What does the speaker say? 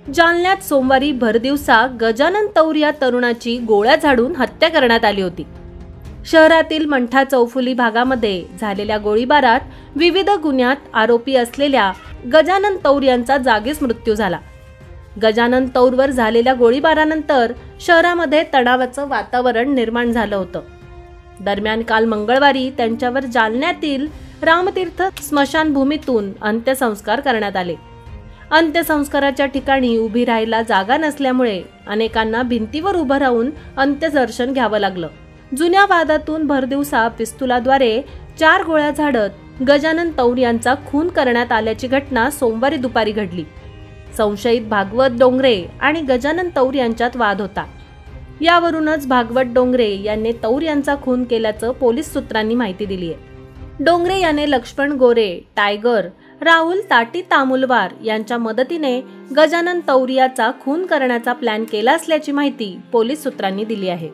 जालन्यात सोमवारी भरदिवसा गजानन तौर या तरुणाची गोळ्या झाडून हत्या करण्यात आली होती। शहरातील मंठा चौफुली भागामध्ये झालेल्या गोळीबारात विविध गुन्ह्यात आरोपी असलेल्या गजानन तौर यांचा जागीच मृत्यू झाला। गजानन तौरवर झालेल्या गोळीबारानंतर शहरामध्ये तणावाचं वातावरण निर्माण झालं होतं। दरम्यान काल मंगळवारी त्यांच्यावर जालन्यातील रामतीर्थ स्मशानभूमीतून अंत्यसंस्कार करण्यात आले। अंत्यसंस्काराच्या ठिकाणी उभी राहायला जागा नसल्यामुळे अनेकांना भिंतीवर उभं राहून अंत्यदर्शन घ्यावं लागलं। जुन्या वादातून भरदिवसा पिस्तुलाद्वारे 4 गोळ्या झाडत गजानन तौर यांचा खून करण्यात आल्याची घटना सोमवारी दुपारी घडली। संशयित भागवत डोंगरे आणि गजानन तौर यांच्यात वाद होता। यावरूनच भागवत डोंगरे यांनी तौर यांचा खून केल्याचं पोलीस सूत्रांनी माहिती दिली आहे। डोंगरे याने लक्ष्मण गोरे, टायगर, राहुल ताटी तामुलवार यांच्या मदतीने गजानन तौर याचा खून करण्याचा प्लॅन केला असल्याची माहिती पोलीस सूत्रांनी दिली आहे।